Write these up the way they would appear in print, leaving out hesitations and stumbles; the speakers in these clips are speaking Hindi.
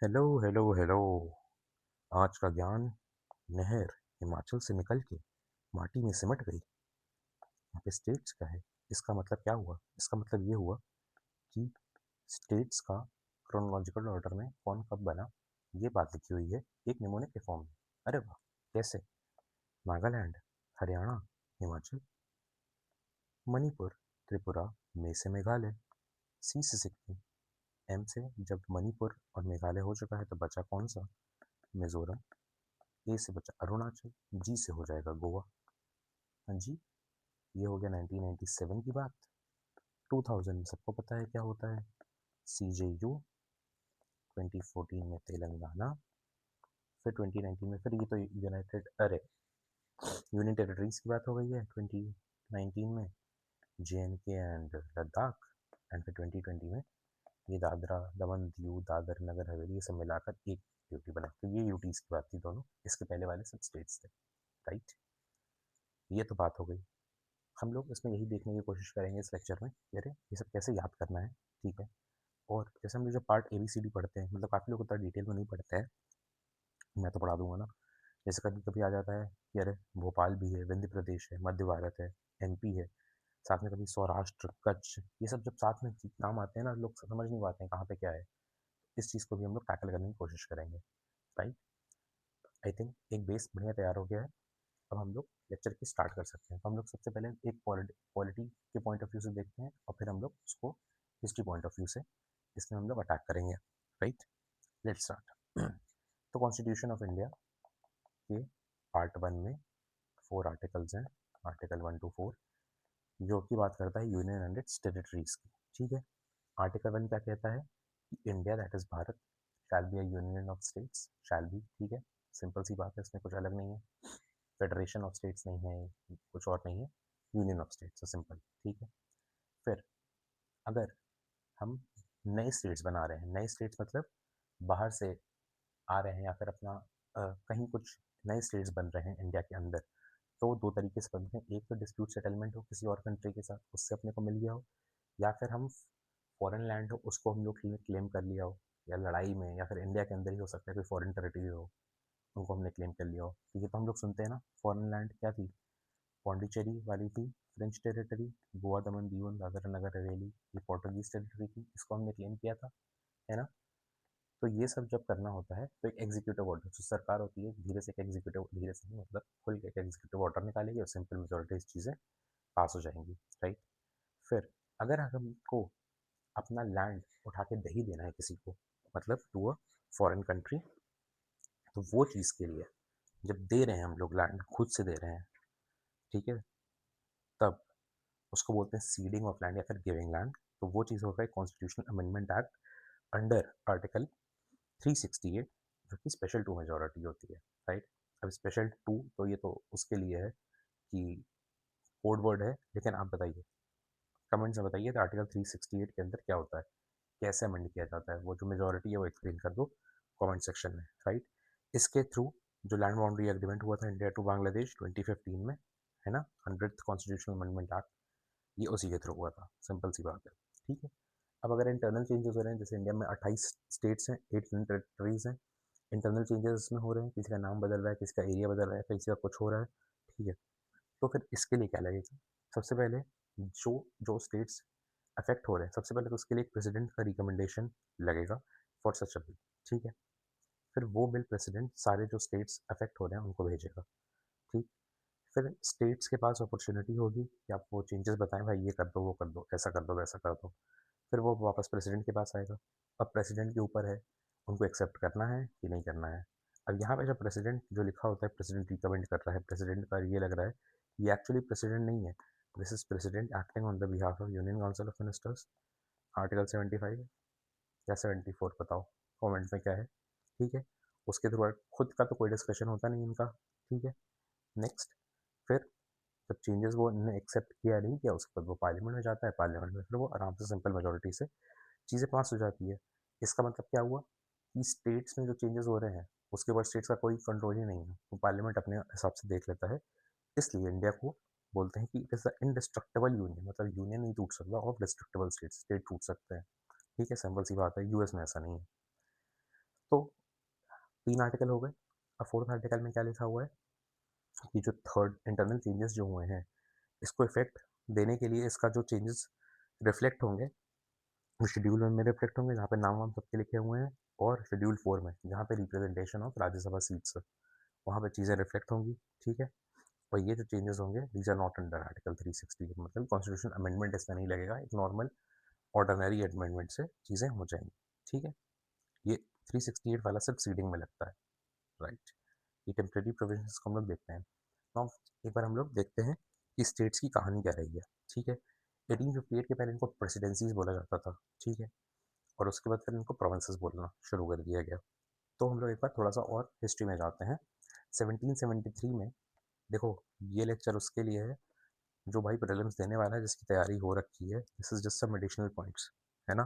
Hello hello hello. आज का ज्ञान नहर हिमाचल से निकल के माटी में सिमट गई। यहाँ पे स्टेट्स का है। इसका मतलब क्या हुआ? इसका मतलब ये हुआ कि स्टेट्स का क्रोनोलॉजिकल ऑर्डर में कौन कब बना, ये बात लिखी हुई है एक निमोनिक के फॉर्म में। अरे वाह! कैसे? नागालैंड, हरियाणा, हिमाचल, मणिपुर, त्रिपुरा, मे से मेघालय, सी से सिक्किम, एम से जब मणिपुर और मेघालय हो चुका है तो बचा कौन सा? मिजोरम, ए से बचा अरुणाचल, जी से हो जाएगा गोवा। हाँ जी, ये हो गया 1997 की बात। 2000 में सबको पता है क्या होता है। CJU, 2014 में तेलंगाना, फिर 2019 में फिर ये तो यूनाइटेड अरे यूनियन टेरिटरीज की बात हो गई है 2019 में, JNK एंड लद्दाख, एंड फिर 2020 में ये दादरा दमन दीव दादर नगर हवेली ये सब मिलाकर एक यूटी बना। तो ये यूटीज की बात थी दोनों, इसके पहले वाले सब स्टेट्स थे। राइट, ये तो बात हो गई। हम लोग इसमें यही देखने की कोशिश करेंगे इस लेक्चर में कि अरे ये सब कैसे याद करना है। ठीक है, और जैसे हम लोग जो पार्ट ABCD पढ़ते हैं, मतलब काफ़ी लोग उतना डिटेल में नहीं पढ़ते हैं, मैं तो पढ़ा दूंगा ना। जैसे कभी कभी आ जाता है कि अरे भोपाल भी है, विंध्य प्रदेश है, मध्य भारत है, MP है, साथ में कभी सौराष्ट्र, कच्छ, ये सब जब साथ में नाम आते हैं ना, लोग समझ नहीं पाते हैं कहाँ पे क्या है। इस चीज़ को भी हम लोग टैकल करने की कोशिश करेंगे। राइट, आई थिंक एक बेस बढ़िया तैयार हो गया है। अब हम लोग लेक्चर की स्टार्ट कर सकते हैं। तो हम लोग सबसे पहले एक पॉलिटी के पॉइंट ऑफ व्यू से देखते हैं और फिर हम लोग उसको हिस्ट्री पॉइंट ऑफ व्यू से इसमें हम लोग अटैक करेंगे। Right, let's start. तो कॉन्स्टिट्यूशन ऑफ इंडिया के पार्ट 1 में 4 आर्टिकल्स हैं, आर्टिकल 1 to 4, जो कि बात करता है यूनियन एंड इट्स टेरिटरीज की। ठीक है, आर्टिकल 1 क्या कहता है कि India that is Bharat shall be a union of states, shall be. ठीक है, सिंपल सी बात है, इसमें कुछ अलग नहीं है। फेडरेशन ऑफ स्टेट्स नहीं है, कुछ और नहीं है, यूनियन ऑफ स्टेट्स, सिंपल। ठीक है, फिर अगर हम नए स्टेट्स बना रहे हैं, नए स्टेट्स मतलब बाहर से आ रहे हैं या फिर अपना कहीं कुछ नए स्टेट्स बन रहे हैं इंडिया के अंदर, तो दो तरीके से बनते हैं। एक तो डिस्प्यूट सेटलमेंट हो किसी और कंट्री के साथ, उससे अपने को मिल गया हो, या फिर हम फॉरेन लैंड हो उसको हम लोग क्लेम कर लिया हो, या लड़ाई में, या फिर इंडिया के अंदर ही हो सकता है, कोई फॉरेन टेरिटरी हो उनको हमने क्लेम कर लिया हो। तो ये तो हम लोग सुनते हैं ना, फॉरेन लैंड क्या थी, पौंडीचेरी वाली थी फ्रेंच टेरिटरी, गोवा दमन दीवन दादरा नगर हवेली ये पोर्टुगीज टेरिटरी थी, इसको हमने क्लेम किया था, है ना। तो ये सब जब करना होता है तो एक एग्जीक्यूटिव ऑर्डर, जो सरकार होती है धीरे से एक एग्जीक्यूटिव, धीरे से नहीं मतलब खुल के एक एग्जीक्यूटिव ऑर्डर निकालेगी और सिंपल मेजोरिटी चीज़ें पास हो जाएंगी। राइट, फिर अगर हमको अपना लैंड उठा के दे ही देना है किसी को, मतलब टू अ फॉरेन कंट्री, तो वो चीज़ के लिए जब दे रहे हैं हम लोग लैंड, खुद से दे रहे हैं, ठीक है, तब उसको बोलते हैं सीडिंग ऑफ लैंड या फिर गिविंग लैंड। तो वो चीज़ होगा constitutional amendment act under article 368, जो कि स्पेशल टू मेजोरिटी होती है। राइट, अब स्पेशल टू तो ये तो उसके लिए है कि कोड वर्ड है, लेकिन आप बताइए, कमेंट्स में बताइए, तो आर्टिकल 368 के अंदर क्या होता है, कैसे अमेंड किया जाता है, वो जो मेजोरिटी है वो एक्सप्लेन कर दो कमेंट सेक्शन में। राइट, इसके थ्रू जो लैंड बाउंड्री एग्रीमेंट हुआ था इंडिया टू बांग्लादेश 2015 में, है ना, 100th कॉन्स्टिट्यूशनल अमेंडमेंट एक्ट, ये उसी के थ्रू हुआ था, सिंपल सी बात है। ठीक है, अब अगर इंटरनल चेंजेस हो रहे हैं, जैसे इंडिया में 28 स्टेट्स हैं, 8 यूनियन टेरिटरीज हैं, इंटरनल चेंजेस इसमें हो रहे हैं, किसी का नाम बदल रहा है, किसी का एरिया बदल रहा है, किसी का कुछ हो रहा है। ठीक है, तो फिर इसके लिए क्या लगेगा? सबसे पहले जो जो स्टेट्स अफेक्ट हो रहे हैं, सबसे पहले तो उसके लिए एक प्रेसिडेंट का रिकमेंडेशन लगेगा फॉर सच अ बिल। ठीक है, फिर वो बिल प्रेसिडेंट सारे जो स्टेट्स अफेक्ट हो रहे हैं उनको भेजेगा। ठीक, फिर स्टेट्स के पास अपॉर्चुनिटी होगी कि आप वो चेंजेस बताएं, भाई ये कर दो, वो कर दो, ऐसा कर दो, वैसा कर दो। फिर वो वापस प्रेसिडेंट के पास आएगा। अब प्रेसिडेंट के ऊपर है उनको एक्सेप्ट करना है कि नहीं करना है। अब यहाँ पे जब प्रेसिडेंट जो लिखा होता है, प्रेसिडेंट रिकमेंड कर रहा है, प्रेसिडेंट का ये लग रहा है, ये एक्चुअली प्रेसिडेंट नहीं है, this is president acting on the behalf of union council of ministers, article 75 या 74, बताओ कमेंट में क्या है। ठीक है, उसके थ्रू खुद का तो कोई डिस्कशन होता नहीं इनका। ठीक है, नेक्स्ट, फिर जब चेंजेस वो इन्होंने एक्सेप्ट किया नहीं किया, उसके बाद वो पार्लियामेंट में जाता है, पार्लियामेंट में फिर वो आराम से सिंपल मेजोरिटी से चीज़ें पास हो जाती है। इसका मतलब क्या हुआ कि स्टेट्स में जो चेंजेस हो रहे हैं उसके बाद स्टेट्स का कोई कंट्रोल ही नहीं है, वो पार्लियामेंट अपने हिसाब से देख लेता है। इसलिए इंडिया को बोलते हैं कि it is the indestructible union, मतलब यूनियन नहीं टूट सकता, ऑफ डिस्ट्रक्टिबल स्टेट, स्टेट टूट सकते हैं। ठीक है, सिंपल सी बात है, US में ऐसा नहीं है। तो 3 आर्टिकल हो गए। अब 4th आर्टिकल में क्या लिखा हुआ है कि जो थर्ड इंटरनल चेंजेस जो हुए हैं, इसको इफ़ेक्ट देने के लिए इसका जो चेंजेस रिफ्लेक्ट होंगे, वो शेड्यूल 1 में रिफ्लेक्ट होंगे, जहाँ पे नाम-वाम सबके लिखे हुए हैं, और शेड्यूल 4 में, जहाँ पे रिप्रेजेंटेशन ऑफ राज्यसभा सीट्स है, वहाँ पे चीज़ें रिफ्लेक्ट होंगी, ठीक है? और ये जो चेंजेस होंगे, these are not under article 360, मतलब कॉन्स्टिट्यूशन अमेंडमेंट इसमें नहीं लगेगा, एक नॉर्मल ऑर्डिनरी अमेंडमेंट से चीज़ें हो जाएंगी, ठीक है? ये 368 वाला सिर्फ सीडिंग में लगता है, राइट? ये टेम्परेरी प्रोविजंस को हम लोग देखते हैं। नाउ एक बार हम लोग देखते हैं कि स्टेट्स की कहानी क्या रही है, ठीक है? 1858 के पहले इनको प्रेसिडेंसीज बोला जाता था, ठीक है? और उसके बाद फिर इनको प्रोविंसेस बोलना शुरू कर दिया गया। तो हम लोग एक बार थोड़ा सा और हिस्ट्री में जाते हैं। 1773 में, देखो ये लेक्चर उसके लिए है जो भाई प्रीलिम्स देने वाला है, जिसकी तैयारी हो रखी है। This is just some additional points, है ना?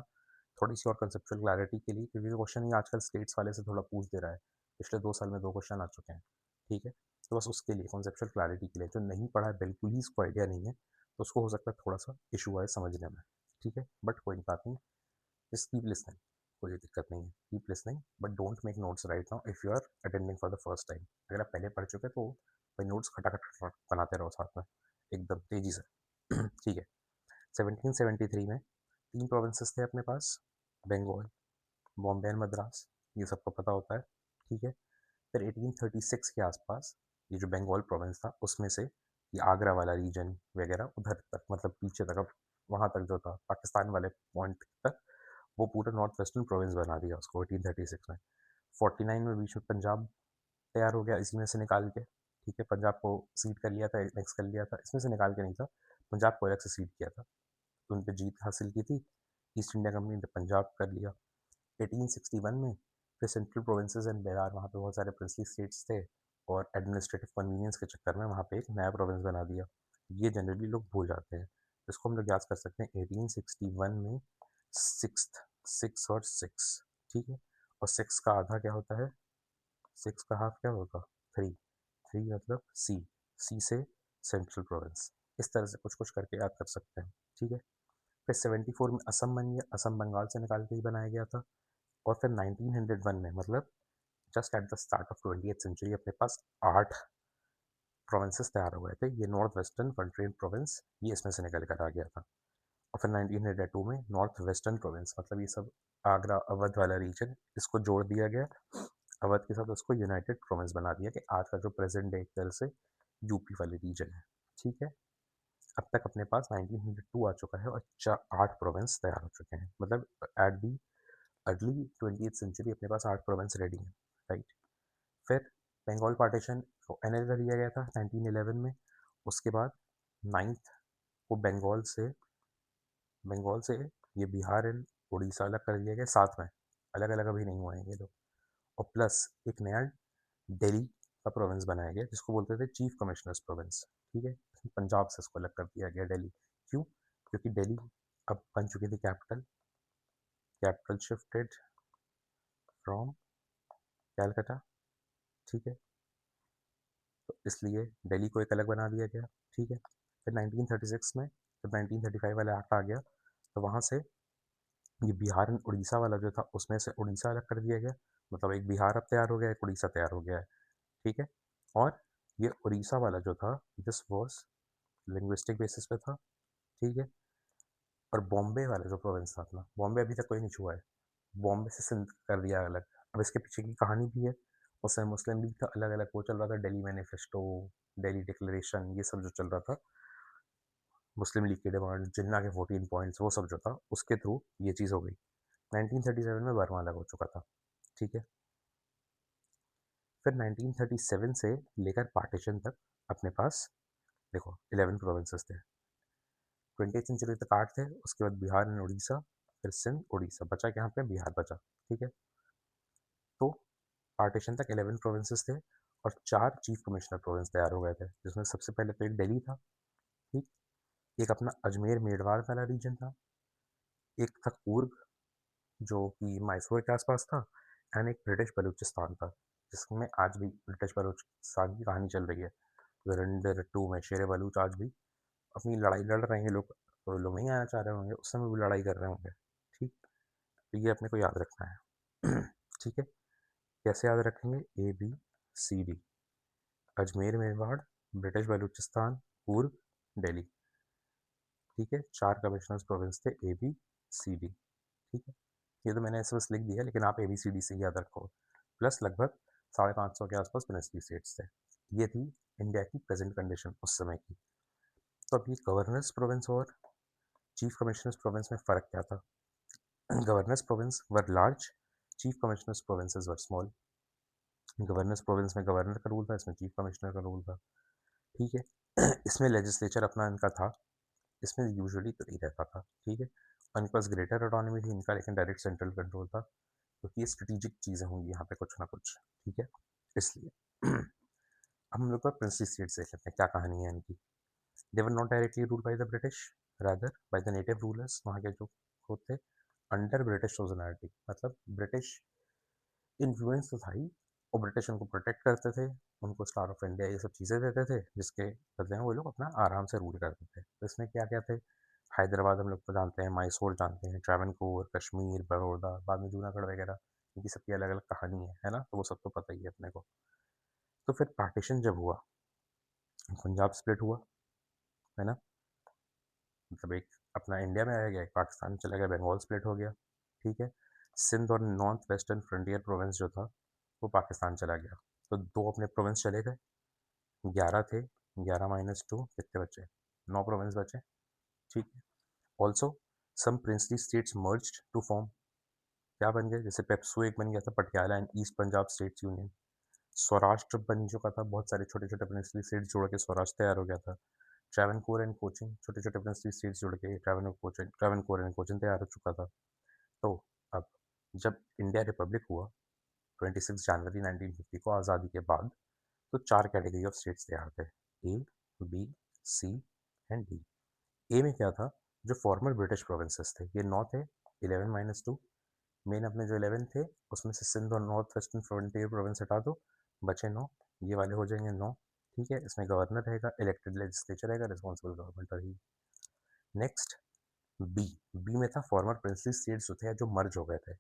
थोड़ी सी और कंसेप्चुअल क्लैरिटी के लिए, क्योंकि क्वेश्चन ही आजकल स्टेट्स वाले से थोड़ा पूछ दे रहा है। पिछले 2 साल में 2 क्वेश्चन आ चुके हैं, ठीक है? तो बस उसके लिए कॉन्सेप्चुअल क्लैरिटी के लिए, जो नहीं पढ़ा है, बिल्कुल ही इसको आइडिया नहीं है, तो उसको हो सकता है थोड़ा सा इशू आए समझने में, ठीक है? बट कोई बात नहीं, जस्ट कीप लिसनिंग, कोई दिक्कत नहीं है, keep listening, but don't make notes right now if you are attending for the first time. अगर आप पहले पढ़ चुके हैं तो भाई नोट्स खटाखट बनाते रहो साथ में, एकदम तेज़ी से। ठीक है। 1773 में 3 प्रोविंसेस थे अपने पास, बंगाल, बॉम्बे एंड मद्रास, ये सबको पता होता है, ठीक है? फिर 1836 के आसपास ये जो बंगाल प्रोविंस था, उसमें से ये आगरा वाला रीजन वगैरह उधर तक, मतलब पीछे तक, अब वहाँ तक जो था पाकिस्तान वाले पॉइंट तक, वो पूरा नॉर्थ वेस्टर्न प्रोविंस बना दिया उसको 1836 में। 49 में बीच में पंजाब तैयार हो गया इसी में से निकाल के, ठीक है? पंजाब को सीड कर लिया था, नेक्स्ट कर लिया था, इसमें से निकाल के नहीं था, पंजाब को अलग से सीड किया था, तो उन पर जीत हासिल की थी। ईस्ट इंडिया कंपनी ने पंजाब कर लिया। 1861 में फिर सेंट्रल प्रोविंसेस एंड बिहार, वहाँ पे बहुत सारे प्रिंसली स्टेट्स थे, और एडमिनिस्ट्रेटिव कन्वीनियंस के चक्कर में वहाँ पे एक नया प्रोविंस बना दिया। ये जनरली लोग भूल जाते हैं, इसको हम लोग याद कर सकते हैं। 1861 में सिक्स, सिक्स और सिक्स, ठीक है? और सिक्स का आधा क्या होता है, सिक्स का हाफ क्या होगा, थ्री, थ्री मतलब सी, सी से सेंट्रल प्रोविंस, इस तरह से कुछ कुछ करके याद कर सकते हैं, ठीक है? फिर 74 में असम बन गया, असम बंगाल से निकाल के ही बनाया गया था। और फिर 1901 में, मतलब just at the start of 20th century, अपने पास 8 प्रोविंसेस तैयार हो गए थे। ये नॉर्थ वेस्टर्न कंट्रेंट प्रोविंस, ये इसमें से निकल कर आ गया था। और फिर 1902 में नॉर्थ वेस्टर्न प्रोविंस, मतलब ये सब आगरा अवध वाला रीजन, इसको जोड़ दिया गया अवध के साथ, उसको यूनाइटेड प्रोविंस बना दिया कि आज का जो प्रेजेंट डे एक तरह से यूपी वाली रीजन है, ठीक है? अब तक अपने पास 1902 आ चुका है और 8 प्रोविंस तैयार हो चुके हैं, मतलब at the early 20th century अपने पास 8 प्रोविंस रेडी हैं, राइट? फिर बंगाल पार्टीशन को एनल कर दिया गया था 1911 में। उसके बाद नाइन्थ को बंगाल से ये बिहार एंड उड़ीसा अलग कर दिया गया साथ में, अलग अलग अभी नहीं हुए हैं ये लोग। और प्लस एक नया दिल्ली का प्रोविंस बनाया गया, जिसको बोलते थे चीफ कमिश्नर्स प्रोविंस, ठीक है? पंजाब से इसको अलग कर दिया गया दिल्ली। क्यों? क्योंकि दिल्ली अब बन चुकी थी capital, capital shifted from Calcutta, ठीक है? तो इसलिए दिल्ली को एक अलग बना दिया गया, ठीक है? फिर 1936 में जब 1935 वाला एक्ट आ गया, तो वहाँ से ये बिहार एंड उड़ीसा वाला जो था, उसमें से उड़ीसा अलग कर दिया गया, मतलब एक बिहार अब तैयार हो गया, एक उड़ीसा तैयार हो गया है, ठीक है? और ये उड़ीसा वाला जो था, दिस वॉज लिंग्विस्टिक बेसिस पे था, ठीक है? और बॉम्बे वाला जो प्रोविंस था अपना, बॉम्बे अभी तक कोई नहीं छुआ है, बॉम्बे से सिंध कर दिया अलग। अब इसके पीछे की कहानी भी है, उस समय मुस्लिम लीग का अलग अलग वो चल रहा था, दिल्ली मैनिफेस्टो, दिल्ली डिक्लेरेशन, ये सब जो चल रहा था, मुस्लिम लीग की डिमांड, जिन्ना के 14 पॉइंट्स, वो सब जो था, उसके थ्रू ये चीज़ हो गई। 1937 में बर्मा अलग हो चुका था, ठीक है? फिर 1937 से लेकर पार्टीशन तक अपने पास देखो 11 प्रोविंसेस थे। 20th सेंचुरी तक 8 थे, उसके बाद बिहार एंड उड़ीसा, फिर सिंध, उड़ीसा, बचा क्या यहाँ पे, बिहार बचा, ठीक है? तो पार्टीशन तक 11 प्रोविंसेस थे और 4 चीफ कमिश्नर प्रोविंस तैयार हो गए थे, जिसमें सबसे पहले तो एक दिल्ली था, ठीक? एक अपना अजमेर मेवाड़ वाला रीजन था, एक था कूर्ग जो कि मैसूर के आसपास था, एंड एक ब्रिटिश बलूचिस्तान था, जिसमें आज भी ब्रिटिश बलूचिस्तान की कहानी चल रही है। धुरंधर 2 में शेर बलूच आज भी अपनी लड़ाई लड़ रहे हैं लोग, तो लोग नहीं आना चाह रहे होंगे, उस समय भी लड़ाई कर रहे होंगे, ठीक? तो ये अपने को याद रखना है। ठीक है? कैसे याद रखेंगे? ABCD, अजमेर, मेवाड़, ब्रिटिश बलूचिस्तान, पूर्व, दिल्ली। ठीक है, 4 कमिश्नर्स प्रोविंस थे, ABCD। ठीक है, ये तो मैंने ऐसे बस लिख दिया, लेकिन आप ABCD से याद रखो। प्लस लगभग 550 के आसपास प्रिंसली स्टेट्स थे। ये थी इंडिया की प्रेजेंट कंडीशन उस समय की। तो अब ये गवर्नर्स प्रोविंस और चीफ कमिश्नर्स प्रोविंस में फ़र्क क्या था? गवर्नर्स प्रोविंस वर लार्ज, चीफ कमिश्नर्स प्रोविंसेस वर स्मॉल। गवर्नर्स प्रोविंस में गवर्नर का रूल था, इसमें चीफ कमिश्नर का रूल था। ठीक है, इसमें लेजिस्लेचर अपना इनका था, इसमें यूजुअली तो नहीं रहता था। ठीक है, और इनके पास ग्रेटर ऑटोनॉमी थी इनका, लेकिन डायरेक्ट सेंट्रल कंट्रोल था, क्योंकि ये स्ट्रेटेजिक चीज़ें होंगी यहाँ पे कुछ ना कुछ। ठीक है, इसलिए अब हम लोग का प्रिंसली स्टेट्स देख लेते हैं, क्या कहानी है इनकी। They were not directly ruled by the British, rather by the native rulers, वहाँ के जो होते अंडर ब्रिटिश सोजनारिटी, मतलब ब्रिटिश इन्फ्लुएंस तो था ही, और ब्रिटिश उनको प्रोटेक्ट करते थे, उनको स्टार ऑफ इंडिया ये सब चीज़ें देते थे, जिसके बदले में वो लोग अपना आराम से रूल करते थे। तो इसमें क्या क्या थे? हैदराबाद हम लोग तो जानते हैं, मैसूर जानते हैं, ट्रावनकोर, कश्मीर, बड़ौदा, बाद में जूनागढ़ वगैरह, इनकी सबकी अलग अलग कहानी है ना, तो वो सब तो पता ही है अपने को। तो फिर पार्टीशन जब हुआ, पंजाब स्प्लिट हुआ, है ना, मतलब एक अपना इंडिया में आ गया, एक पाकिस्तान चला गया, बंगाल स्प्लिट हो गया। ठीक है, सिंध और नॉर्थ वेस्टर्न फ्रंटियर प्रोविंस जो था वो पाकिस्तान चला गया। तो 2 अपने प्रोविंस चले गए, 11 थे, 11 माइनस 2 कितने बचे? 9 प्रोविंस बचे। ठीक है, also some princely states merged to form, क्या बन गए? जैसे पेप्सू एक बन गया था, Patiala and east Punjab states union. Saurashtra बन चुका था, बहुत सारे छोटे छोटे प्रिंसली स्टेट्स जोड़ के स्वराष्ट्र तैयार हो गया था। ट्रावनकोर एंड कोचिन, छोटे छोटे प्रिंसली स्टेट्स जुड़ के ट्रावनकोर एंड कोचिन तैयार हो चुका था। तो अब जब इंडिया रिपब्लिक हुआ 26 जनवरी 1950 को, आज़ादी के बाद, तो 4 कैटेगरी ऑफ स्टेट्स तैयार थे, ए, बी, सी एंड डी। ए में क्या था? जो फॉर्मर ब्रिटिश प्रोविंसेस थे, ये 9 थे, 11 माइनस 2, मेन अपने जो 11 थे उसमें से सिंध और नॉर्थ वेस्टर्न फ्रंटियर प्रोविंस हटा दो, बचे 9, ये वाले हो जाएंगे 9। ठीक है, इसमें गवर्नर रहेगा, इलेक्टेड लेजिस्लेचर रहेगा, रिस्पॉन्सिबल गवर्नमेंट रहेगी। Next, B. बी में था फॉर्मर प्रिंसली स्टेट्स जो थे, जो मर्ज हो गए थे,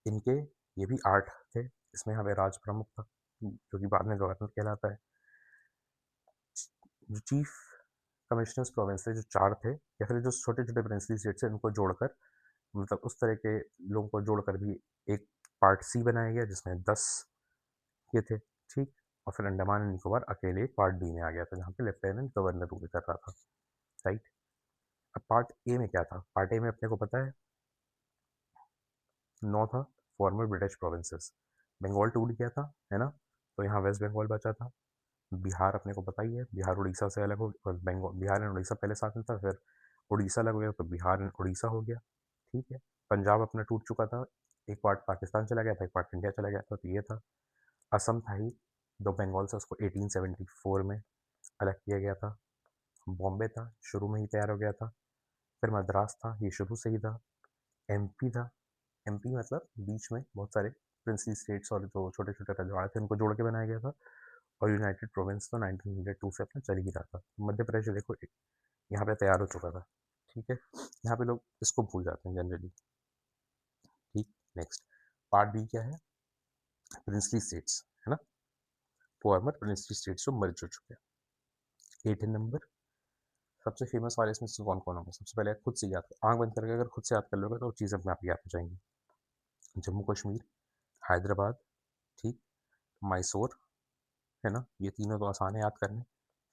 इनके ये भी 8 थे। इसमें हमें राज प्रमुख था, जो कि बाद में गवर्नर कहलाता है। जो चीफ कमिश्नर्स प्रोविंस थे, जो 4 थे, या फिर जो छोटे छोटे प्रिंसली स्टेट्स हैं, उनको जोड़कर, मतलब उस तरह के लोगों को जोड़कर भी एक पार्ट सी बनाया गया, जिसमें 10 ये थे। ठीक, और फिर अंडमान एंड निकोबार अकेले पार्ट डी में आ गया था, जहाँ पे लेफ्टिनेंट गवर्नर रूल कर रहा था। राइट, अब पार्ट ए में क्या था? पार्ट ए में अपने को पता है 9 था, फॉर्मर ब्रिटिश प्रोविंसेस, बंगाल टूट गया था, है ना, तो यहाँ वेस्ट बंगाल बचा था। बिहार अपने को पता ही है, बिहार उड़ीसा से अलग हो, बंगाल, बिहार एंड उड़ीसा पहले साथ में था, फिर उड़ीसा अलग हो गया, तो बिहार एंड उड़ीसा हो गया। ठीक है, पंजाब अपना टूट चुका था, एक पार्ट पाकिस्तान चला गया था, एक पार्ट इंडिया चला गया था, तो ये था। असम था ही, दो बंगाल से उसको 1874 में अलग किया गया था। बॉम्बे था, शुरू में ही तैयार हो गया था। फिर मद्रास था, ये शुरू से ही था। एमपी था, एमपी मतलब बीच में बहुत सारे प्रिंसली स्टेट्स और जो छोटे छोटे रजवाड़े थे उनको जोड़ के बनाया गया था। और यूनाइटेड प्रोविंस तो 1902 से अपना चल ही रहा था। मध्य प्रदेश देखो यहाँ पे तैयार हो चुका था। ठीक है, यहाँ पे लोग इसको भूल जाते हैं जनरली। ठीक, नेक्स्ट पार्ट बी क्या है? प्रिंसली स्टेट्स, है ना, फॉर्मर प्रिंसली स्टेट्स जो मर्ज हो चुके हैं। 8 नंबर, सबसे फेमस वाले इसमें से कौन कौन होंगे? सबसे पहले खुद से याद आंख बंद करके अगर खुद से याद कर लोगे तो चीज़ें अपने आप याद हो जाएंगी। जम्मू कश्मीर, हैदराबाद, ठीक, मैसूर, है ना, ये तीनों तो आसान है याद करने।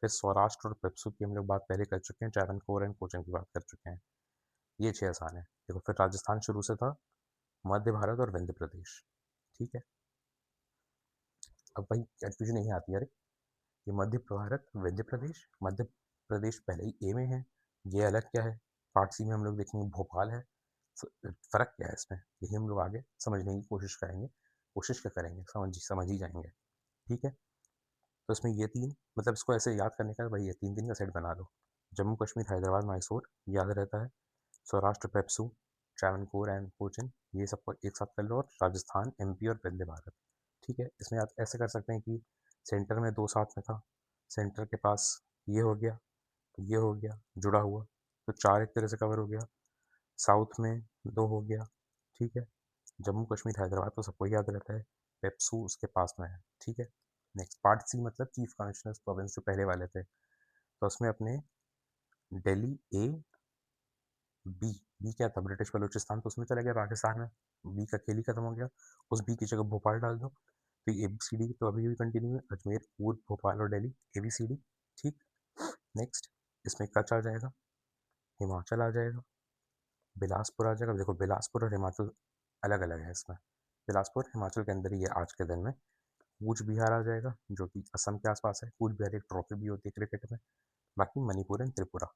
फिर सौराष्ट्र और पेप्सू की हम लोग बात पहले कर चुके हैं, ट्रैवनकोर एंड कोचन की बात कर चुके हैं, ये 6 आसान है। देखो फिर राजस्थान शुरू से था, मध्य भारत और विंध्य प्रदेश। ठीक है, अब भाई कंफ्यूजन नहीं आती यार, ये मध्य भारत, विंध्य प्रदेश, मध्य प्रदेश पहले ही ए में है, ये अलग क्या है? पार्ट सी में हम लोग देखेंगे भोपाल है। फ़र्क क्या है इसमें, यही हम लोग आगे समझने की कोशिश करेंगे, कोशिश क्या करेंगे, समझ ही जाएंगे। ठीक है, तो इसमें ये 3, मतलब इसको ऐसे याद करने का भाई, ये 3 का सेट बना लो। जम्मू कश्मीर, हैदराबाद, मैसूर याद रहता है। सौराष्ट्र पेप्सू, ट्रैवनकोर एंड कोचिन, ये सबको एक साथ कर लो। और राजस्थान, एमपी और विंध्य भारत। ठीक है, इसमें आप ऐसे कर सकते हैं कि सेंटर में 2 साथ में था, सेंटर के पास ये हो गया, ये हो गया जुड़ा हुआ, तो 4 एक तरह से कवर हो गया। साउथ में 2 हो गया। ठीक है, जम्मू कश्मीर हैदराबाद तो सबको याद रहता है, पेप्सू उसके पास में है, ठीक है। नेक्स्ट पार्ट सी मतलब चीफ कमिश्नर्स प्रोविंस जो पहले वाले थे, तो उसमें अपने दिल्ली ए, बी, बी क्या था ब्रिटिश बलूचिस्तान, तो उसमें चला गया पाकिस्तान में, बी का खेल ही खत्म हो गया, उस बी की जगह भोपाल डाल दो, तो ए बी सी डी तो अभी भी कंटिन्यू है, अजमेर पूर्व भोपाल और Delhi A B C D, ठीक। नेक्स्ट इसमें कच्छ आ जाएगा, हिमाचल आ जाएगा, बिलासपुर आ जाएगा, देखो बिलासपुर और हिमाचल अलग अलग है इसमें, बिलासपुर हिमाचल के अंदर ही है आज के दिन में। कूच बिहार आ जाएगा जो कि असम के आसपास है, कूच बिहार एक ट्रॉफी भी होती है क्रिकेट में। बाकी मणिपुर एंड त्रिपुरा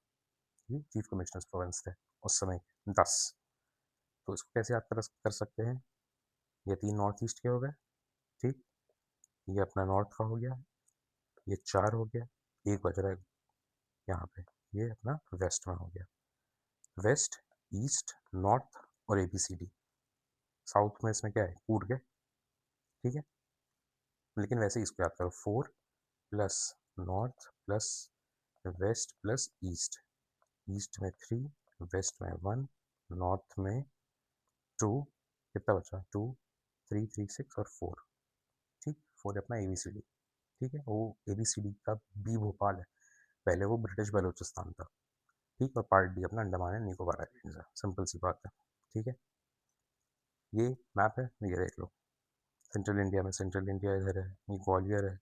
ये चीफ कमिश्नर्स प्रोविंस थे उस समय 10। तो इसको कैसे याद कर सकते हैं, ये 3 नॉर्थ ईस्ट के हो गए, ठीक। ये अपना नॉर्थ का हो गया, ये 4 हो गया, एक बच रहा है यहाँ पे, ये अपना वेस्ट में हो गया, वेस्ट, ईस्ट, नॉर्थ और A B C D. South में इसमें क्या है, कूट गए, ठीक है। लेकिन वैसे ही इसको याद करो, 4 plus north plus west plus east, east में 3, वेस्ट में 1, नॉर्थ में 2, कितना बचा 2, 3, 3, 6 और 4, ठीक। 4 अपना ए बी सी डी, ठीक है। वो ए बी सी डी का बी भोपाल है, पहले वो ब्रिटिश बलूचिस्तान था, ठीक। और पार्ट डी अपना अंडमान एंड निकोबार आइलैंड्स है, सिंपल सी बात है, ठीक है। ये मैप है, ये देख लो, सेंट्रल इंडिया में सेंट्रल इंडिया इधर है, ये ग्वालियर है,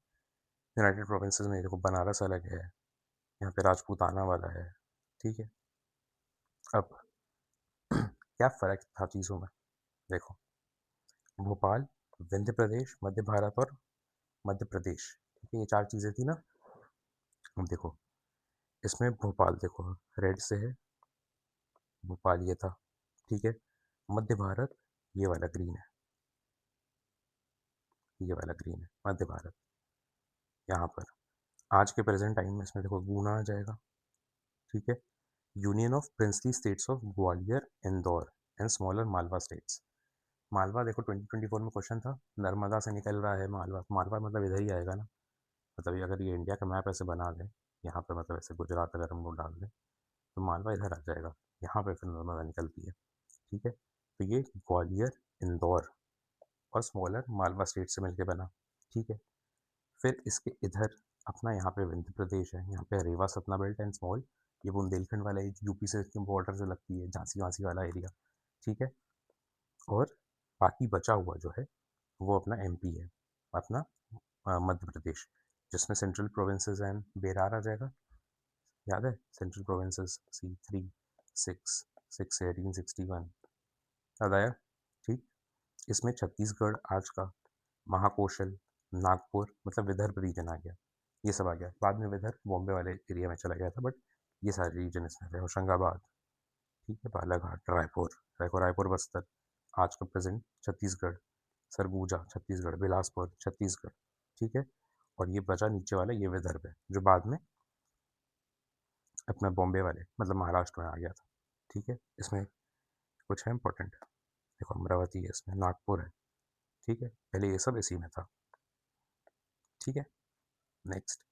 यूनाइटेड प्रोविंसेस में देखो बनारस अलग है, यहाँ पे राजपूताना वाला है, ठीक है। अब क्या फ़र्क था चीज़ों में, देखो भोपाल, विंध्य प्रदेश, मध्य भारत और मध्य प्रदेश, ठीक है, ये 4 चीज़ें थी ना। अब देखो इसमें भोपाल देखो रेड से है, भोपाल ये था, ठीक है। मध्य भारत ये वाला ग्रीन है, ये वाला ग्रीन है मध्य भारत, यहाँ पर आज के प्रेजेंट टाइम में इसमें देखो गुना आ जाएगा, ठीक है। Union of princely states of Gwalior, Indore and smaller Malwa states. Malwa देखो 2024 में क्वेश्चन था, नर्मदा से निकल रहा है मालवा, मालवा मतलब इधर ही आएगा ना, मतलब ये अगर ये इंडिया का मैप ऐसे बना दें, यहाँ पे मतलब ऐसे गुजरात अगर हम लोग डाल दें तो मालवा इधर आ जाएगा, यहाँ पे फिर नर्मदा निकलती है, ठीक है। तो ये ग्वालियर, इंदौर और स्मॉलर मालवा स्टेट से मिलके बना, ठीक है। फिर इसके इधर अपना यहाँ पे विंध्य प्रदेश है, यहाँ पे रेवा सतना बेल्ट एंड स्मॉल, ये बुंदेलखंड वाला यूपी से बॉर्डर जो लगती है, झांसी वासी वाला एरिया, ठीक है। और बाकी बचा हुआ जो है वो अपना एमपी है, अपना मध्य प्रदेश, जिसमें सेंट्रल प्रोविंसेस एंड बेरार आ जाएगा, याद है सेंट्रल प्रोविंसेस C3, 6, 6 1861, याद आया, ठीक। इसमें छत्तीसगढ़ आज का, महाकौशल, नागपुर मतलब विदर्भ रीजन आ गया, ये सब आ गया, बाद में विदर्भ बॉम्बे वाले एरिया में चला गया था, बट ये सारे रीजन इसमें थे, होशंगाबाद, ठीक है, बालाघाट, रायपुर, रायपुर बस्तर आज का प्रेजेंट छत्तीसगढ़, सरगुजा छत्तीसगढ़, बिलासपुर छत्तीसगढ़, ठीक है। और ये बचा नीचे वाला ये विदर्भ है जो बाद में अपना बॉम्बे वाले मतलब महाराष्ट्र में आ गया था, ठीक है। इसमें कुछ है इंपॉर्टेंट, देखो अमरावती है, इसमें नागपुर है, ठीक है, पहले ये सब इसी में था, ठीक है। नेक्स्ट,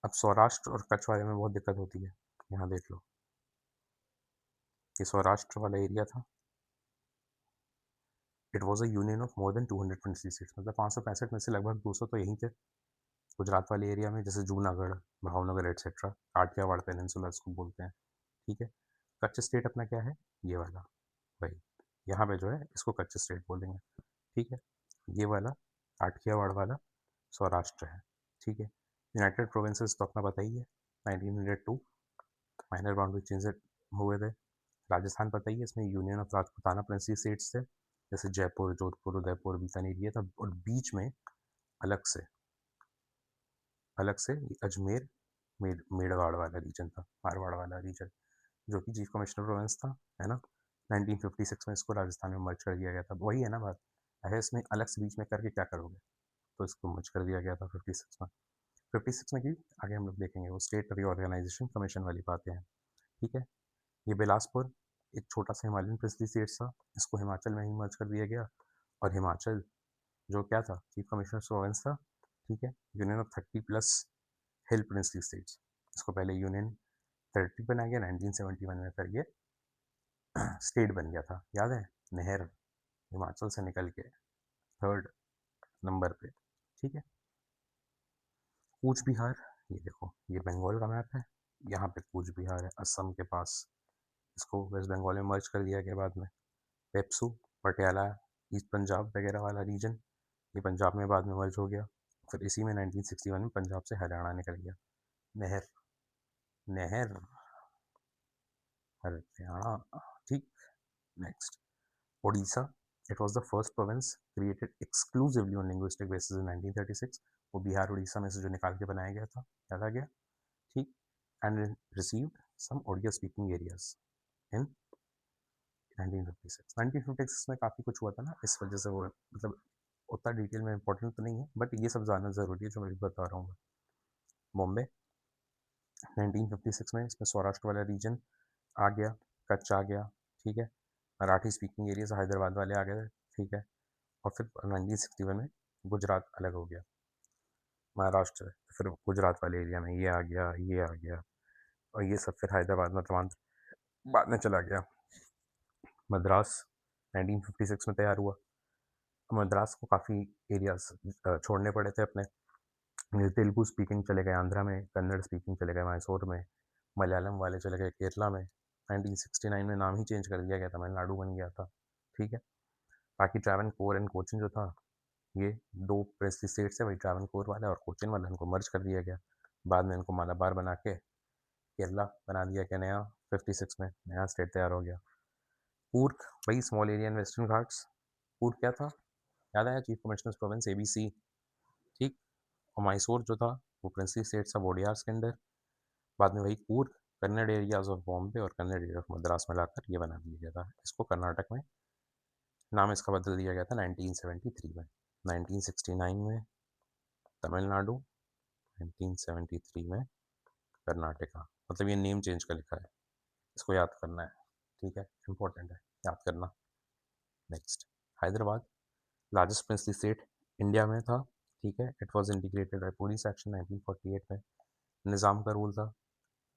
अब सौराष्ट्र और कच्छ वाले में बहुत दिक्कत होती है, यहाँ देख लो, ये सौराष्ट्र वाला एरिया था, it was a union of more than 226 मतलब 565 में से लगभग 200 तो यहीं थे, गुजरात वाले एरिया में, जैसे जूनागढ़, भावनगर एट्सेट्रा, काठियावाड़ पेनिनसुला इसको बोलते हैं, ठीक है। कच्छ स्टेट अपना क्या है, ये वाला, भाई यहाँ पे जो है इसको कच्छ स्टेट बोलेंगे, ठीक है। ये वाला काठियावाड़ वाला सौराष्ट्र है, ठीक है। यूनाइटेड प्रोविंसेस तो अपना पता ही है, 1902 माइनर बाउंड्री चेंज हुए थे। राजस्थान पता ही है, इसमें union of Rajputana princely states थे, जैसे जयपुर, जोधपुर, उदयपुर, बीकानेर ये था, और बीच में अलग से ये अजमेर, मेड़वाड़ वाला रीजन था, मारवाड़ वाला रीजन, जो कि चीफ कमिश्नर प्रोविंस था, है ना। 1956 में इसको राजस्थान में मर्ज कर दिया गया था, वही है ना बात, है इसमें अलग से बीच में करके क्या करोगे, तो इसको मर्ज कर दिया गया था 56 में। 56 में की आगे हम लोग देखेंगे, वो स्टेट रीऑर्गेनाइजेशन कमीशन वाली बातें हैं, ठीक है। ये बिलासपुर एक छोटा सा हिमालयन प्रिंसली स्टेट था, इसको हिमाचल में ही मर्ज कर दिया गया, और हिमाचल जो क्या था चीफ कमिश्नर प्रोविंस था, ठीक है। Union of 30+ hill princely states, इसको पहले यूनियन 30 बनाया गया, 1971 में फिर ये स्टेट बन गया था, याद है, नहर, हिमाचल से निकल के थर्ड नंबर पे, ठीक है। कूच बिहार, ये देखो ये बंगाल का मैप है, यहाँ पे कूच बिहार है असम के पास, इसको वेस्ट बंगाल में मर्ज कर दिया गया बाद में। पेप्सू, पटियाला, ईस्ट पंजाब वगैरह वाला रीजन, ये पंजाब में बाद में मर्ज हो गया। फिर इसी में 1961 में पंजाब से हरियाणा निकल गया। नहर, नहर हरियाणा, ठीक। Next, Odisha, it was the first province created exclusively on linguistic basis in 1936। वो बिहार उड़ीसा में से जो निकाल के बनाया गया था, याद आ गया, ठीक। And received some Odia speaking areas in 1956। 1956 में काफ़ी कुछ हुआ था ना, इस वजह से वो मतलब उतना डिटेल में इंपॉर्टेंट तो नहीं है, बट ये सब जानना ज़रूरी है जो मैं बता रहा हूँ। बॉम्बे 1956 में इसमें सौराष्ट्र वाला रीजन आ गया, कच्छ आ गया, ठीक है। मराठी स्पीकिंग एरियाज हैदराबाद वाले आ गए, ठीक है। और फिर 1961 में गुजरात अलग हो गया, महाराष्ट्र, फिर गुजरात वाले एरिया में ये आ गया, ये आ गया, और ये सब फिर हैदराबाद में तमाम बाद में चला गया। मद्रास 1956 में तैयार हुआ। मद्रास को काफ़ी एरियाज छोड़ने पड़े थे अपने, तेलुगु स्पीकिंग चले गए आंध्रा में, कन्नड़ स्पीकिंग चले गए मैसूर में, मलयालम वाले चले गए केरला में। 1969 में नाम ही चेंज कर दिया गया, तमिलनाडु बन गया था, ठीक है। बाकी ट्रैवनकोर एंड कोचीन जो था, ये दो प्रिंसली स्टेट्स है, वही ट्रैवनकोर वाला और कोचीन वाला, इनको मर्ज कर दिया गया। बाद में इनको मालाबार बना के केरला बना दिया गया, नया 56 में नया स्टेट तैयार हो गया। कूर्ग, वही small area in western Ghats. Coorg क्या था, याद आया, चीफ कमिश्नर्स प्रोविंस ABC, ठीक। और मैसूर जो था वो प्रिंसली स्टेट्स ऑफ ओडियार्स के अंडर। बाद में वही कूर्ग कन्नड़ एरियाज ऑफ बॉम्बे और कन्नड़ एरिया ऑफ मद्रास में लाकर ये बना दिया गया था, इसको कर्नाटक में नाम इसका बदल दिया गया था 1973 में। 1969 में तमिलनाडु, 1973 में कर्नाटका, मतलब ये नेम चेंज का लिखा है, इसको याद करना है, ठीक है, इंपॉर्टेंट है याद करना। Next, Hyderabad largest princely state India में था, ठीक है। It was integrated by police action 1948 में। निज़ाम का रूल था।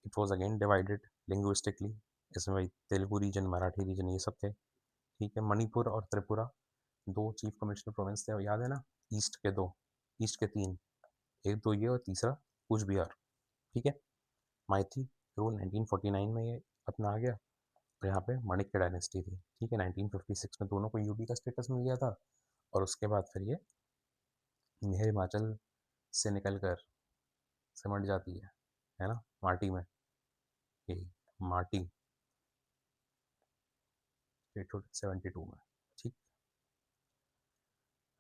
It was again divided linguistically, इसमें वही तेलुगु रीजन, मराठी रीजन, ये सब थे, ठीक है। मणिपुर और त्रिपुरा दो चीफ कमिश्नर प्रोविंस थे, याद है ना, ईस्ट के दो, ईस्ट के तीन, एक तो ये और तीसरा कूच बिहार, ठीक है। माइथी रूल 1949 में ये अपना आ गया, और यहाँ पे माणिक्य डायनेस्टी थी, ठीक है। 1956 में दोनों को यूटी का स्टेटस मिल गया था, और उसके बाद फिर ये हिमाचल से निकल कर सिमट जाती है ना, माटी में, ये माटी 72 में, ठीक।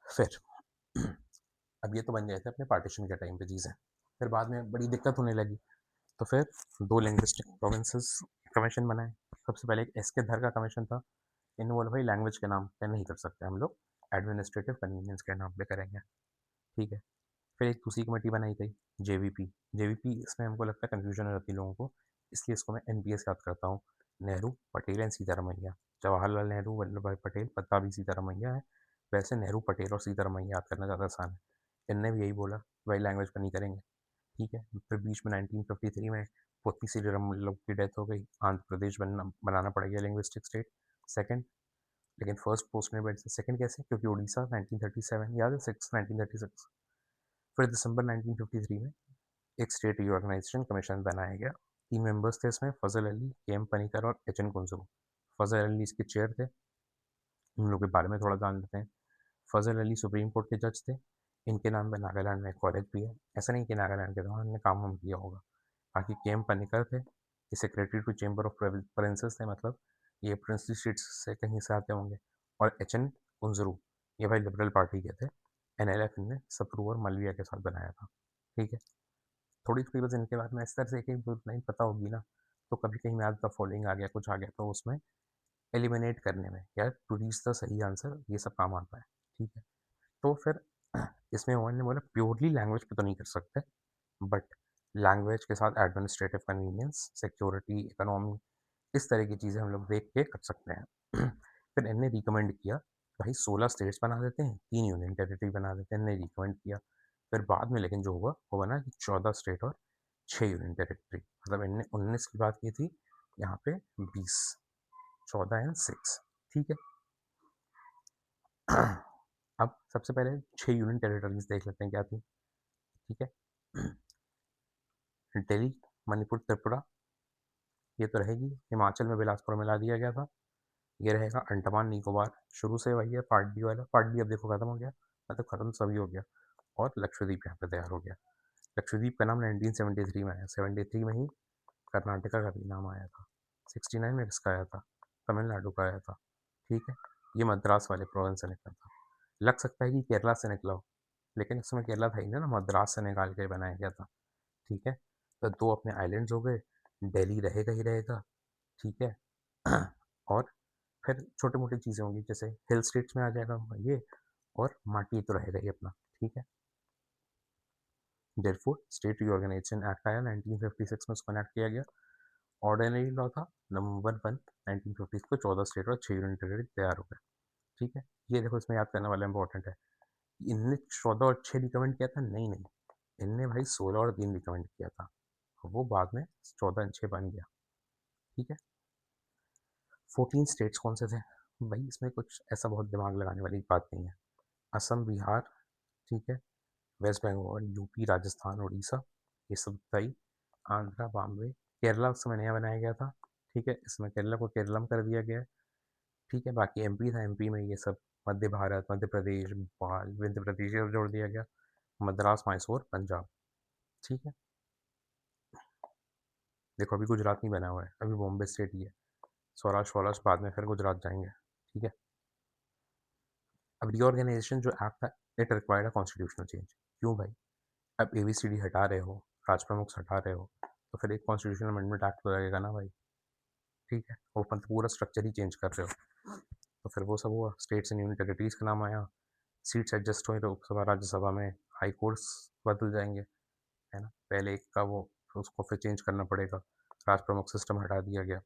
फिर अब ये तो बन गए थे अपने पार्टीशन के टाइम पे चीज़ें, फिर बाद में बड़ी दिक्कत होने लगी, तो फिर दो लिंग्विस्टिक प्रोविंसेस कमीशन बनाए। सबसे पहले एक एस के धर का कमीशन था, इन बोला भाई लैंग्वेज के नाम पे नहीं कर सकते हम लोग, एडमिनिस्ट्रेटिव कन्वीनियंस के नाम पे करेंगे, ठीक है। फिर एक दूसरी कमेटी बनाई गई, जेवीपी। जेवीपी, इसमें हमको लगता है कन्फ्यूजन हो जाती है लोगों को, इसलिए इसको मैं एनपीएस याद करता हूँ, नेहरू, पटेल एंड सीतारमैया। जवाहरलाल नेहरू, वल्लभ भाई पटेल, पता भी सीतारमैया है, वैसे नेहरू, पटेल और सीतारमैया याद करना ज़्यादा आसान है। इनने भी यही बोला भाई लैंग्वेज पर नहीं करेंगे, ठीक है। फिर बीच में 1953 में पोती श्रीरामुलु की डेथ हो गई, आंध्र प्रदेश बनाना पड़ गया लिंग्विस्टिक स्टेट, सेकंड। लेकिन फर्स्ट पोस्ट में बैठ सेकंड कैसे, क्योंकि उड़ीसा 1937, याद है, 1936। फिर दिसंबर 1953 में एक स्टेट रीऑर्गेनाइजेशन कमीशन बनाया गया। 3 मेंबर्स थे इसमें, फजल अली, के एम पनीकर और एच एन कुंजरू। फजल अली इसके चेयर थे, उन लोगों के बारे में थोड़ा जान लेते हैं। फजल अली सुप्रीम कोर्ट के जज थे, इनके नाम पे नागालैंड में एक कॉलेज भी है, ऐसा नहीं कि नागालैंड के दौरान ने काम वाम किया होगा। बाकी के एम पनीकर थे, ये secretary to chamber of princess थे, मतलब ये प्रिंसली स्टेट्स से कहीं से आते होंगे। और एच एन कुंजरू, ये भाई लिबरल पार्टी के थे, एनएलएफ ने सप्रू और मलविया के साथ बनाया था, ठीक है। थोड़ी थोड़ी बस इनके बारे में इस तरह से एक एक दो लाइन पता होगी ना, तो कभी कहीं मैथ द फॉलोइंग आ गया, कुछ आ गया, तो उसमें एलिमिनेट करने में यार टू रीच द सही आंसर ये सब काम आता है, ठीक है। तो फिर इसमें उन्होंने बोला प्योरली लैंग्वेज पे तो नहीं कर सकते, बट लैंग्वेज के साथ एडमिनिस्ट्रेटिव कन्वीनियंस, सिक्योरिटी, इकोनॉमी, इस तरह की चीज़ें हम लोग देख के कर सकते हैं। फिर इनने रिकमेंड किया भाई 16 स्टेट्स बना देते हैं, 3 यूनियन टेरिटरी बना देते हैं, इनने रिकमेंड किया। फिर बाद में लेकिन जो हुआ वो बना कि 14 स्टेट और 6 यूनियन टेरिटरी, मतलब इनने 19 की बात की थी, यहाँ पे 20, 14 एंड 6, ठीक है। अब सबसे पहले 6 यूनियन टेरिटरीज देख लेते हैं क्या थी, ठीक है। दिल्ली, मणिपुर, त्रिपुरा, ये तो रहेगी। हिमाचल में बिलासपुर मिला दिया गया था। ये रहेगा अंडमान निकोबार, शुरू से वही है पार्ट डी वाला। पार्ट डी अब देखो खत्म हो गया, मतलब खत्म सभी हो गया, और लक्षद्वीप यहाँ पे तैयार हो गया। लक्षद्वीप का नाम 1973 में आया, 73 में ही कर्नाटका का भी नाम आया था, 69 में किसका आया था, तमिलनाडु का आया था, ठीक है। ये मद्रास वाले प्रोविंस से निकला था। लग सकता है कि केरला से निकला हो, लेकिन उस समय केरला था ही ना, मद्रास से निकाल के बनाया गया था, ठीक है। तो दो अपने आइलैंड्स हो गए, दिल्ली रहेगा ही रहेगा, ठीक है। और फिर छोटी मोटी चीज़ें होंगी, जैसे हिल स्टेट्स में आ जाएगा ये, और माटी तो रहेगा ही अपना, ठीक है। देयरफॉर स्टेट रीऑर्गेनाइजेशन एक्ट आया 1956 में, उसको एनेक्ट किया गया। ऑर्डिनरी लॉ था नवंबर 1 1950 को, 14 स्टेट और 6 यूनियन टेरिटरी तैयार हो गए, ठीक है। ये देखो इसमें याद करने वाला इंपॉर्टेंट है, इनने 14 और 6 रिकमेंड किया था, नहीं नहीं, इनने भाई 16 और 3 रिकमेंड किया था, वो बाद में 14 और 6 बन गया, ठीक है। 14 स्टेट्स कौन से थे भाई, इसमें कुछ ऐसा बहुत दिमाग लगाने वाली बात नहीं है। असम, बिहार, ठीक है, वेस्ट बंगाल, यूपी, राजस्थान, उड़ीसा, ये सब बताई। आंध्रा, बॉम्बे, केरला उस समय नया बनाया गया था, ठीक है, इसमें केरला को केरलम कर दिया गया है, ठीक है। बाकी एमपी था, एमपी में ये सब मध्य भारत, मध्य प्रदेश, भोपाल, मध्य प्रदेश ये सब जोड़ दिया गया। मद्रास, मैसूर, पंजाब, ठीक है। देखो अभी गुजरात नहीं बना हुआ है, अभी बॉम्बे स्टेट ही है। सौराष्ट्र स्वराष्ट्र बाद में फिर गुजरात जाएंगे, ठीक है। अब रीऑर्गेनाइजेशन जो एक्ट था, it required a constitutional change. क्यों भाई, अब एबीसीडी हटा रहे हो, राज प्रमुख हटा रहे हो, तो फिर एक कॉन्स्टिट्यूशनल अमेंडमेंट एक्ट तो लगेगा ना भाई, ठीक है। वो अपन तो पूरा स्ट्रक्चर ही चेंज कर रहे हो, तो फिर वो सब हुआ, स्टेट्स एंड यूनियन टेरिटरीज का नाम आया, सीट्स एडजस्ट हुई लोकसभा राज्यसभा में, हाई कोर्ट्स बदल जाएंगे, है ना। पहले एक का वो, उसको फिर चेंज करना पड़ेगा, राज प्रमुख सिस्टम हटा दिया गया।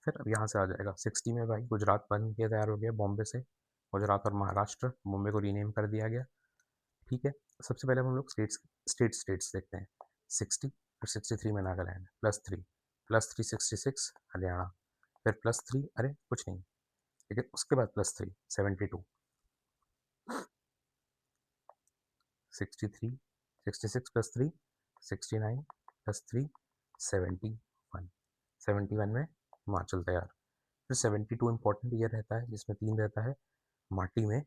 फिर अब यहाँ से आ जाएगा 60 में भाई, गुजरात बन के तैयार हो गया बॉम्बे से, गुजरात और महाराष्ट्र, बॉम्बे को रीनेम कर दिया गया, ठीक है। सबसे पहले हम लोग स्टेट्स देखते हैं। 60, फिर 63 में नागालैंड, +3 66 हरियाणा, फिर +3, अरे कुछ नहीं, लेकिन उसके बाद +3 72, 63, 66 +3 69 +3 71, 71 में हिमाचल तैयार। फिर 72 इंपॉर्टेंट ईयर रहता है, जिसमें 3 रहता है माटी में,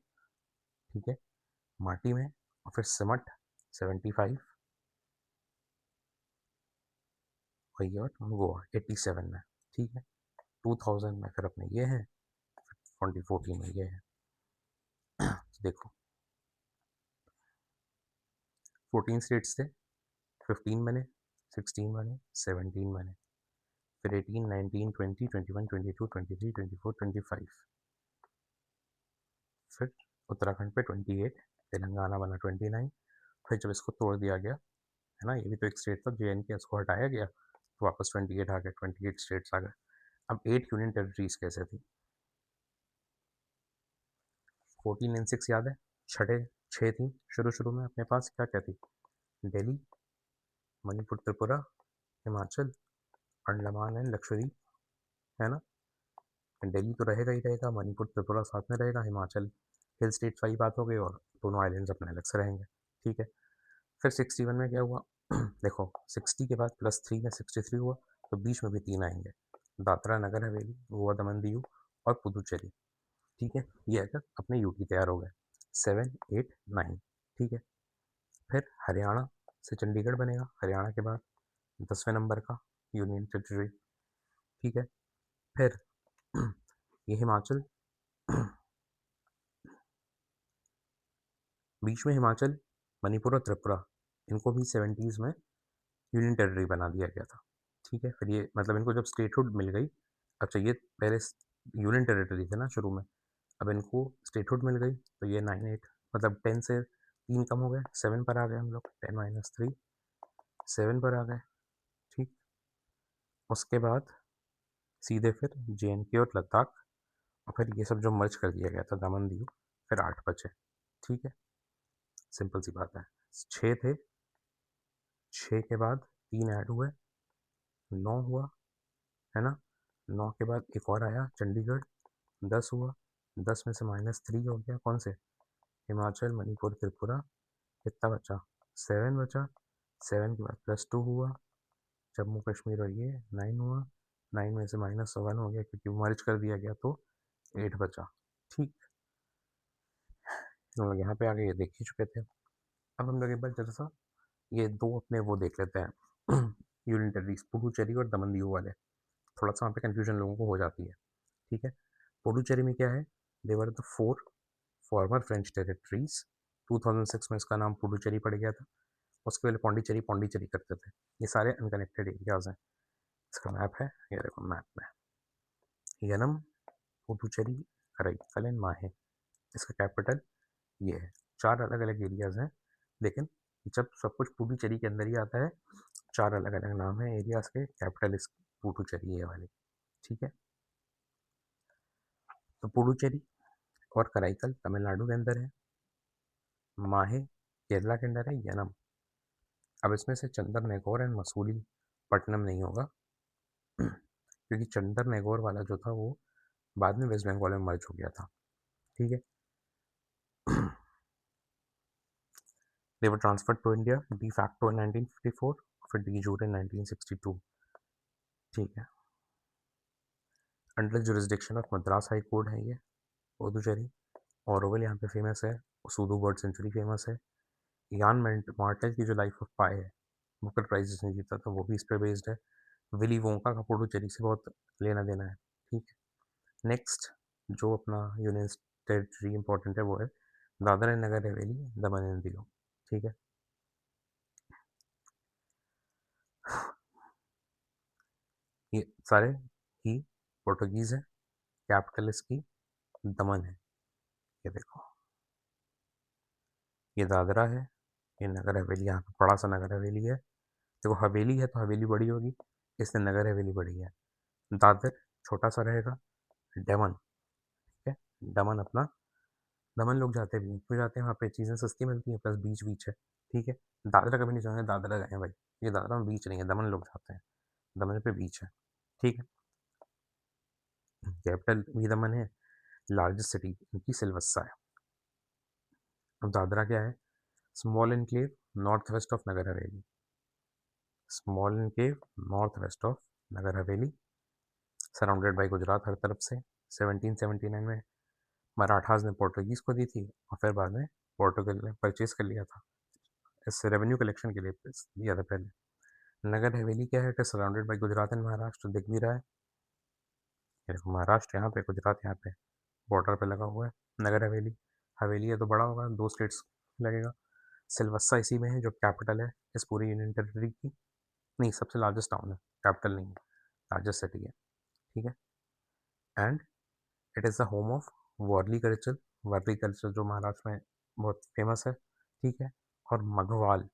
ठीक है, माटी में, और फिर सिमट 75, वही, और गोवा 87 में, ठीक है। 2000 में फिर अपने ये है, 2014 में ये है। देखो 14 स्टेट्स थे, 15 बने, 16 बने, 17 बने, फिर 18 19 20 21 22 23 24 25, फिर उत्तराखंड पे 28, तेलंगाना बना 29। फिर जब इसको तोड़ दिया गया, है ना, ये भी तो एक स्टेट था, JNK, इसको हटाया गया तो वापस 28 आ गए, 28 स्टेट्स आ गए। अब 8 यूनियन टेरिटरीज कैसे थी, 14 एंड 6 याद है, छठे 6 थी शुरू शुरू में अपने पास, क्या क्या थी, दिल्ली, मणिपुर, त्रिपुरा, हिमाचल, अंडमान एंड लक्षद्वीप, है ना। दिल्ली तो रहेगा ही रहेगा, मणिपुर त्रिपुरा साथ में रहेगा, हिमाचल हिल स्टेट वाली बात हो गई, और दोनों आइलैंड्स अपने अलग से रहेंगे, ठीक है। फिर 61 में क्या हुआ, देखो 60 के बाद +3 में 63 हुआ, तो बीच में भी 3 आएंगे, दादरा नगर हवेली, गोवा दमन दीव, और पुदुचेरी, ठीक है। ये अगर अपने यूटी तैयार हो गए, 7 8 9, ठीक है। फिर हरियाणा से चंडीगढ़ बनेगा, हरियाणा के बाद 10वें नंबर का यूनियन टेरिटरी, ठीक है। फिर ये हिमाचल, बीच में हिमाचल, मणिपुर और त्रिपुरा, इनको भी 70s में यूनियन टेरिटरी बना दिया गया था, ठीक है। फिर ये मतलब इनको जब स्टेटहुड मिल गई, अच्छा ये पहले यूनियन टेरिटरी थे ना शुरू में, अब इनको स्टेटहुड मिल गई, तो ये 9 8, मतलब 10 से 3 कम हो गए, 7 पर आ गए हम लोग, 10 - 3 7 पर आ गए, ठीक। उसके बाद सीधे फिर JNK और लद्दाख, और फिर ये सब जो मर्ज कर दिया गया था दमन दीव, फिर 8 बचे, ठीक है। सिंपल सी बात है, 6 थे, 6 के बाद 3 ऐड हुए, 9 हुआ, है ना। 9 के बाद एक और आया चंडीगढ़, 10 हुआ, 10 में से -3 हो गया, कौन से? हिमाचल, मणिपुर, त्रिपुरा। कितना बचा? 7 बचा। 7 के बाद +2 हुआ, जम्मू कश्मीर, और ये 9 हुआ। 9 में से -1 हो गया क्योंकि मर्ज कर दिया गया, तो 8 बचा। ठीक, हम लोग यहाँ पे आगे ये देख ही चुके थे। अब हम लोग एक बार जरा सा ये दो अपने वो देख लेते हैं यूनियन टेरिटरीज, पुडुचेरी और दमन दीव वाले। थोड़ा सा वहाँ पे कन्फ्यूजन लोगों को हो जाती है। ठीक है, पुडुचेरी में क्या है? देवर द 4 फॉर्मर फ्रेंच टेरिटरीज। 2006 में इसका नाम पुडुचेरी पड़ गया था। उसके पहले पौंडीचेरी पौंडीचेरी करते थे। ये सारे अनकनेक्टेड एरियाज हैं। इसका मैप है, ये देखो मैप में। यनम, पुडुचेरी, कराईकल एंड माहे। इसका कैपिटल ये है। 4 अलग अलग एरियाज हैं, लेकिन जब सब कुछ पुडुचेरी के अंदर ही आता है, 4 अलग अलग नाम है एरियाज के, कैपिटल इस पुडुचेरी ये वाली। ठीक है, तो पुडुचेरी और कराईकल तमिलनाडु के अंदर है, माहे केरला के अंदर है, यनम। अब इसमें से चंदर नेगोर एंड मसूरी पट्टनम नहीं होगा क्योंकि चंदर नेगोर वाला जो था वो बाद में वेस्ट बंगाल में मर्ज हो गया था। ठीक है, they were transferred to India de facto in 1954, फिर डी जूर इन 1962। ठीक है, under jurisdiction of Madras high court है ये पुडुचेरी। ऑरोविल यहाँ पे फेमस है, सूडो बर्ड सेंचुरी फेमस है। यान मार्टेल की जो लाइफ ऑफ पाई है, बुकर प्राइज जिसने जीता था, वो भी इस पर बेस्ड है। विली वोंका का पुडुचेरी से बहुत लेना देना है। ठीक है, नेक्स्ट जो अपना यूनियन टेरिटरी इंपॉर्टेंट है वो है Dadra and Nagar Haveli, Daman and Diu. ठीक है, ये सारे ही पोर्टुगीज है। कैपिटल इसकी दमन है। ये देखो, ये दादरा है, ये नगर हवेली, यहाँ पे बड़ा सा नगर हवेली है। देखो हवेली है तो हवेली बड़ी होगी, इसलिए नगर हवेली बड़ी है। दादर छोटा सा रहेगा। दमन, ठीक है, दमन अपना, दमन लोग जाते भी हैं, क्यों जाते हैं? वहाँ पे चीज़ें सस्ती मिलती हैं, प्लस बीच बीच है। ठीक है, दादरा कभी नहीं जाना, दादरा गए हैं भाई, ये दादरा में बीच नहीं है, दमन लोग जाते हैं, दमन पे बीच है। ठीक है, कैपिटल भी दमन है, लार्जेस्ट सिटी इनकी सिलवस्सा है। अब दादरा क्या है? Small enclave north west of Nagar Haveli, small enclave north west of Nagar Haveli, surrounded by Gujarat हर तरफ से। 1779 में मराठास ने पोर्टुगीज को दी थी, और फिर बाद में पोर्टुगल ने परचेज कर लिया था, इससे रेवेन्यू कलेक्शन के लिए दिया था पहले। नगर हवेली क्या है? It is surrounded by Gujarat and Maharashtra, दिख भी रहा है। ये देखो महाराष्ट्र यहाँ पे, गुजरात यहाँ पे, बॉर्डर पे लगा हुआ है नगर हवेली। हवेली है तो बड़ा होगा, 2 स्टेट्स लगेगा। सिलवस्सा इसी में है, जो कैपिटल है इस पूरी यूनियन टेरिटरी की। नहीं, सबसे लार्जेस्ट टाउन है, कैपिटल नहीं है, लार्जेस्ट सिटी है। ठीक है, and it is the home of Warli culture. Warli culture जो महाराष्ट्र में बहुत फेमस है। ठीक है, और Maghval,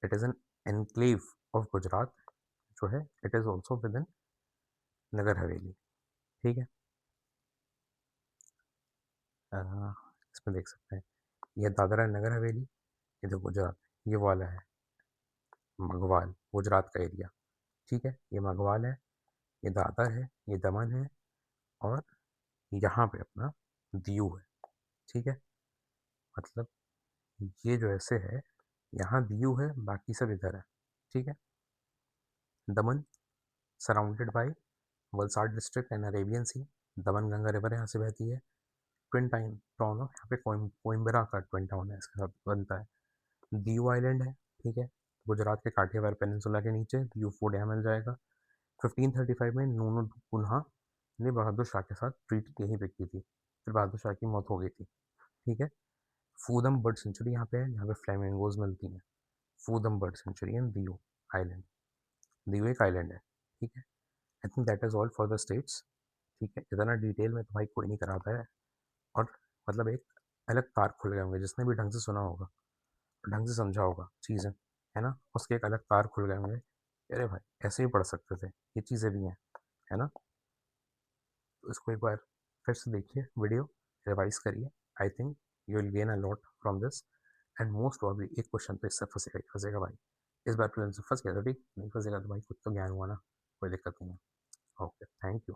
it is an enclave of Gujarat, जो है it is also within Nagar Haveli. ठीक है, अ, इसमें देख सकते हैं, ये दादरा नगर हवेली, ये जो गुजरात, ये वाला है मघवाल, गुजरात का एरिया। ठीक है, ये मघवाल है, ये दादर है, ये दमन है, और यहाँ पे अपना दीव है। ठीक है, मतलब ये जो ऐसे है, यहाँ दीव है, बाकी सब इधर है। ठीक है, Daman surrounded by Valsad district and Arabian sea. Daman Ganga river यहाँ से बहती है। ट्विन टाउन टाउन ऑफ, यहाँ पे कोइम्बरा का ट्विन टाउन है, इसके साथ बनता है। दीव आइलैंड है। ठीक है, गुजरात के काठियावाड़ पेनिनसुला के नीचे दीव फोर्ट यहाँ मिल जाएगा। 1535 में नूनू कुन्हा ने बहादुर शाह के साथ ट्रीटी यहीं पे की थी, फिर बहादुर शाह की मौत हो गई थी। ठीक है, फूदम बर्ड सेंचुरी यहाँ पे है, जहाँ पे फ्लेमिंगोज मिलती हैं। Fudam bird sanctuary and Diu island, Diu एक आइलैंड है। ठीक है, I think that is all for the states. ठीक है, इतना डिटेल में तो भाई कोई नहीं कराता है, और मतलब एक अलग तार खुल गए होंगे, जिसने भी ढंग से सुना होगा, ढंग से समझा होगा चीज़ें, है ना, उसके एक अलग तार खुल गए होंगे। अरे भाई ऐसे ही पढ़ सकते थे, ये चीज़ें भी हैं, है ना। तो इसको एक बार फिर से देखिए, वीडियो रिवाइज करिए। I think you will gain a lot from this, and most probably एक क्वेश्चन तो इससे फंसेगा ही फंसेगा भाई। इस बार प्रिलिम्स में फंस गया तो ठीक, नहीं फंसेगा तो भाई कुछ तो ज्ञान हुआ ना, कोई दिक्कत नहीं है। Okay, thank you.